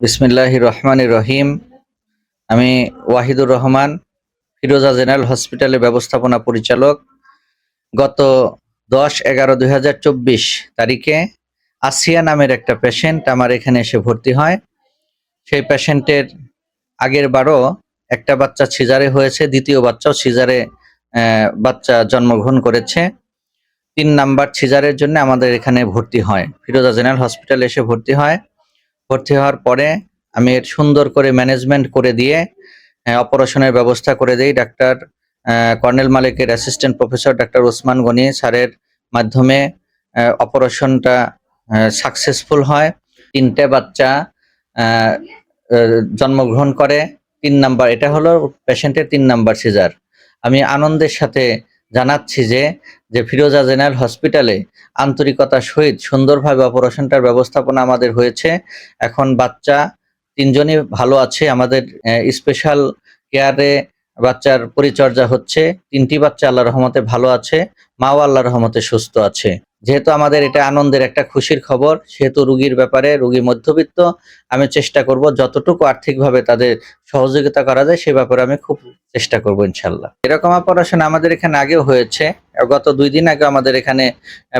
বিসমিল্লাহির রহমানির রহিম। আমি ওয়াহিদুর রহমান, ফিরোজা জেনারেল হসপিটালের ব্যবস্থাপনা পরিচালক। গত 10/11/2024 তারিখে আসিয়া নামের একটা পেশেন্ট আমার এখানে এসে ভর্তি হয়। সেই পেশেন্টের আগের বারও একটা বাচ্চা সিজারে হয়েছে, দ্বিতীয় বাচ্চাও সিজারে বাচ্চা জন্মগ্রহণ করেছে। 3 নাম্বার সিজারের জন্য আমাদের এখানে ভর্তি হয়, ফিরোজা জেনারেল হসপিটালে এসে ভর্তি হয়। ভর্তি হওয়ার পরে আমি এর সুন্দর করে ম্যানেজমেন্ট করে দিয়ে অপারেশনের ব্যবস্থা করে দেই। ডাক্তার কর্নেল মালিকের assistant professor doctor Osman Gani স্যারের মাধ্যমে অপারেশনটা সাকসেসফুল হয়। 3টে বাচ্চা আহ, জন্মগ্রহণ করে। 3 নাম্বার, এটা হলো পেশেন্টের 3 নাম্বার সিজার। আমি আনন্দের সাথে জানাচ্ছি যে ফিরোজা জেনারেল হসপিটালে আন্তরিকতার সহিত সুন্দরভাবে অপারেশনটার ব্যবস্থাপনা আমাদের হয়েছে। এখন বাচ্চা 3জনই ভালো আছে। আমাদের স্পেশাল কেয়ারে বাচ্চার পরিচর্যা হচ্ছে। 3টি বাচ্চা আল্লাহর রহমতে ভালো আছে, মাও আল্লাহর রহমতে সুস্থ আছে। যেহেতু আমাদের এটা আনন্দের একটা খুশির খবর, সেহেতু রোগীর ব্যাপারে, রোগী মধ্যবিত্ত, আমি চেষ্টা করব যতটুকু আর্থিকভাবে তাদের সহযোগিতা করা যায় সে ব্যাপারে আমি খুব চেষ্টা করব ইনশাল্লাহ। এরকম অপারেশন আমাদের এখানে আগেও হয়েছে। গত 2 দিন আগে আমাদের এখানে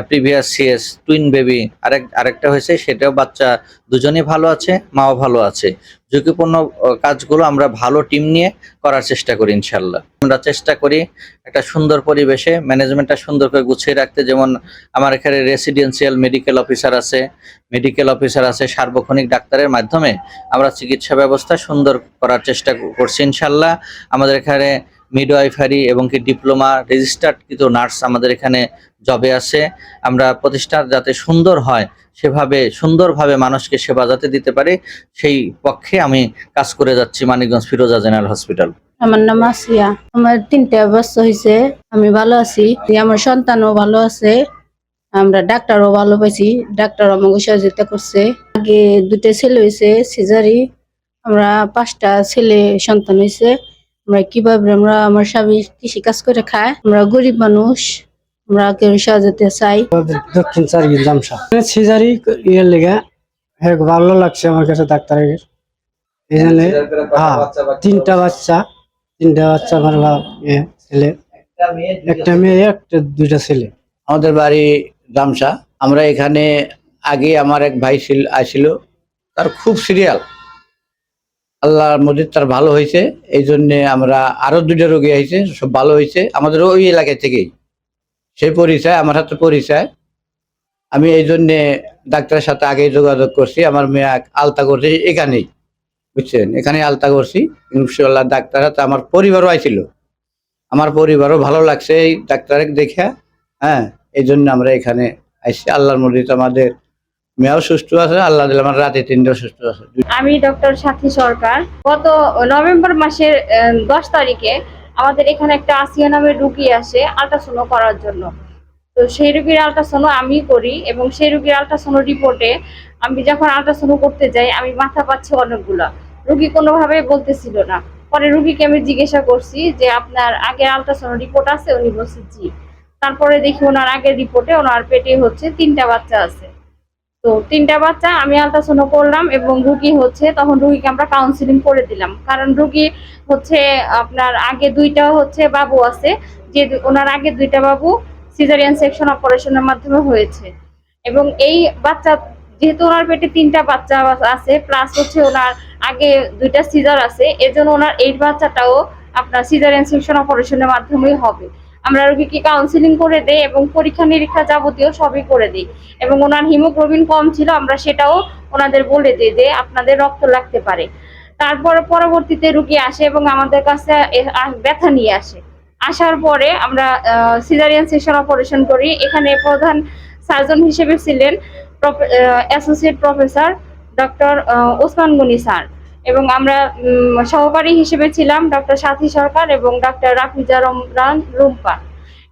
প্রিভিয়াস সিএস টুইন বেবি আরেকটা হয়েছে, সেটাও বাচ্চা দুজনই ভালো আছে, মাও ভালো আছে। ঝুঁকিপূর্ণ কাজগুলো আমরা ভালো টিম নিয়ে করার চেষ্টা করি ইনশাল্লাহ। আমরা চেষ্টা করি একটা সুন্দর পরিবেশে ম্যানেজমেন্টটা সুন্দর করে গুছিয়ে রাখতে। যেমন আমার এখানে রেসিডেন্সিয়াল মেডিকেল অফিসার আছে, সার্বক্ষণিক ডাক্তারের মাধ্যমে আমরা চিকিৎসা ব্যবস্থা সুন্দর করার চেষ্টা করছি ইনশাল্লাহ। আমাদের এখানে মিডওয়াইফারি এবং কি ডিপ্লোমা রেজিস্টার্ড কিন্তু নার্স আমাদের এখানে জবে আছে। আমরা প্রতিষ্ঠান যাতে সুন্দর হয়, সেভাবে সুন্দরভাবে মানুষকে সেবা যাতে দিতে পারি, সেই পক্ষে আমি কাজ করে যাচ্ছি মানিকগঞ্জ ফিরোজা জেনারেল হসপিটাল। আমার নাম আসিয়া। আমার 3টে বাচ্চা হয়েছে, আমি ভালো আছি, আমার সন্তানও ভালো আছে, আমরা ডাক্তারও ভালো পাইছি, ডাক্তার আমাকে সহযোগিতা করছে। আগে 2টে ছেলে হয়েছে সিজারি, আমরা 5টা ছেলে সন্তান হয়েছে। আমরা আমার স্বামী কৃষি কাজ করে খায়, আমরা গরিব মানুষ, আমরা কেউ সহযোগিতা চাই। দক্ষিণ চারগির জামসা সিজারি ইয়ের লেগে ভালো লাগছে আমার কাছে ডাক্তারের। এই জন্য হ্যাঁ, 3টা বাচ্চা আমার ছেলে, একটা মেয়ে, 2টা ছেলে। আমাদের বাড়ি গামসা। আমরা এখানে আগে আমার এক ভাই আসছিল, তার খুব সিরিয়াল, আল্লাহর মধ্যে তার ভালো হয়েছে। এই জন্যে আমরা আরো 2টা রোগী আইছে, সব ভালো হয়েছে আমাদের ওই এলাকা থেকেই। সেই পরিচয়, আমার হাতে পরিচয়। আমি এই জন্যে ডাক্তারের সাথে আগে যোগাযোগ করছি। আমার মেয়ে আলতা করছে এখানেই, বুঝছেন, এখানে আলতা করছি ইনশাআল্লাহ। ডাক্তার হাতে আমার পরিবারও আইছিল, আমার পরিবারও ভালো লাগছে এই ডাক্তারের দেখে। হ্যাঁ, এই জন্য আমরা এখানে আইসি। আল্লাহর মর্জিতে আমাদের মেয়েও সুস্থ আছে, আল্লাহ দিলে আমার রাতে 3টা সুস্থ আছে। আমি ডক্টর সাথী সরকার। গত নভেম্বর মাসের 10 তারিখে আমাদের এখানে একটা আসিয়া নামের রুগী আসে আল্ট্রাসাউন্ড করার জন্য। তো সেই রুগীর আল্ট্রাসাউন্ড আমি করি এবং সেই রুগীর আল্ট্রাসাউন্ড রিপোর্টে আমি যখন আল্ট্রাসাউন্ড করতে যাই আমি মাথা পাচ্ছি অনেকগুলা। রুগী কোনোভাবে বলতেছিল না। পরে রুগীকে আমি জিজ্ঞাসা করছি যে আপনার আগের আল্ট্রাসাউন্ড রিপোর্ট আছে? উনি বলছে জি। তারপরে দেখি ওনার আগের রিপোর্টে ওনার পেটে হচ্ছে 3টা বাচ্চা আছে। তো 3টা বাচ্চা আমি আল্ট্রাসাউন্ড করলাম এবং রুগী হচ্ছে, তখন রুগীকে আমরা কাউন্সিলিং করে দিলাম, কারণ রুগী হচ্ছে আপনার আগে 2টা হচ্ছে বাবু আছে, যে ওনার আগে 2টা বাবু সিজারিয়ান সেকশন অপারেশনের মাধ্যমে হয়েছে। এবং এই বাচ্চা যেহেতু ওনার পেটে 3টা বাচ্চা আছে, প্লাস হচ্ছে ওনার আগে 2টা সিজার আছে, এজন্য ওনার এই বাচ্চাটাও আপনার সিজারিয়ান সেকশন অপারেশনের মাধ্যমেই হবে। আমরা রোগীকে কাউন্সিলিং করে দেই এবং পরীক্ষা নিরীক্ষা যাবতীয় সবই করে দিই। এবং ওনার হিমোগ্লোবিন কম ছিল, আমরা সেটাও ওনাদের বলে দিই যে আপনাদের রক্ত লাগতে পারে। তারপর পরবর্তীতে রুগী আসে এবং আমাদের কাছে ব্যথা নিয়ে আসে। আসার পরে আমরা সিজারিয়ান সেকশন অপারেশন করি। এখানে প্রধান সার্জন হিসেবে ছিলেন associate professor doctor Osman Gani sir, এবং আমরা সহকারী হিসেবে ছিলাম ডক্টর সাথী সরকার এবং ডক্টর রাফিজা রহমান রুম্পা।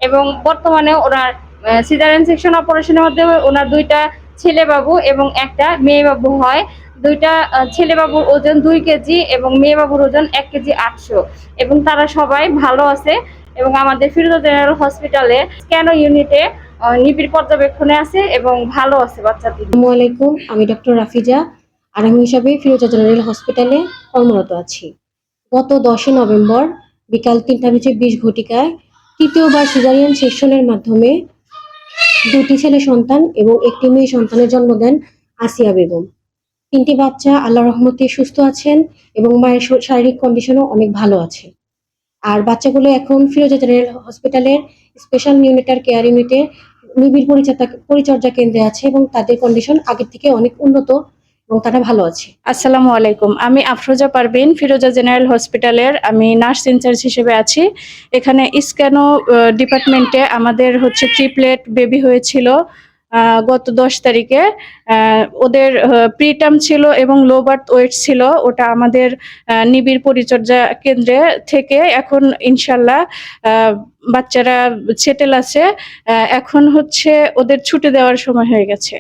এবং বর্তমানে ওনার সিজারিয়ান সেকশন অপারেশনের মাধ্যমে ওনার 2টা ছেলে বাবু এবং একটা মেয়ে বাবু হয়। 2টা ছেলে বাবুর ওজন 2 কেজি এবং মেয়ে বাবুর ওজন 1 কেজি 800, এবং তারা সবাই ভালো আছে এবং আমাদের ফিরোজা জেনারেল হসপিটালে স্ক্যানো ইউনিটে নিবিড় পর্যবেক্ষণে আছে এবং ভালো আছে বাচ্চাটি। আসসালামু আলাইকুম, আমি ডক্টর রাফিজা। আর আমি হিসাবে ফিরোজা জেনারেল হসপিটালে কর্মরত আছি। গত 10 নভেম্বর বিকাল 3:20 তৃতীয়বার সিজারিয়ান সেকশনের মাধ্যমে 2টি ছেলে সন্তান এবং একটি মেয়ে সন্তানের জন্ম দেন আসিয়া বেগম। 3টি বাচ্চা আল্লাহর রহমতে সুস্থ আছেন এবং মায়ের শারীরিক কন্ডিশনও অনেক ভালো আছে। আর বাচ্চাগুলো এখন ফিরোজা জেনারেল হসপিটালের স্পেশাল নিউনেটার কেয়ার ইউনিটে নিবিড় পরিচর্যা কেন্দ্রে আছে এবং তাদের কন্ডিশন আগের থেকে অনেক উন্নত এবং তারা ভালো আছে। আসসালামু আলাইকুম, আমি আফরোজা পারভিন, ফিরোজা জেনারেল হসপিটালের আমি নার্স ইনচার্জ হিসেবে আছি। এখানে স্ক্যানো ডিপার্টমেন্টে আমাদের হচ্ছে ট্রিপলেট বেবি হয়েছিল গত 10 তারিখে। ওদের প্রিটার্ম ছিল এবং লো বার্থ ওয়েট ছিল। ওটা আমাদের নিবিড় পরিচর্যা কেন্দ্রে থেকে এখন ইনশাল্লাহ বাচ্চারা সেটেল আছে। এখন হচ্ছে ওদের ছুটি দেওয়ার সময় হয়ে গেছে।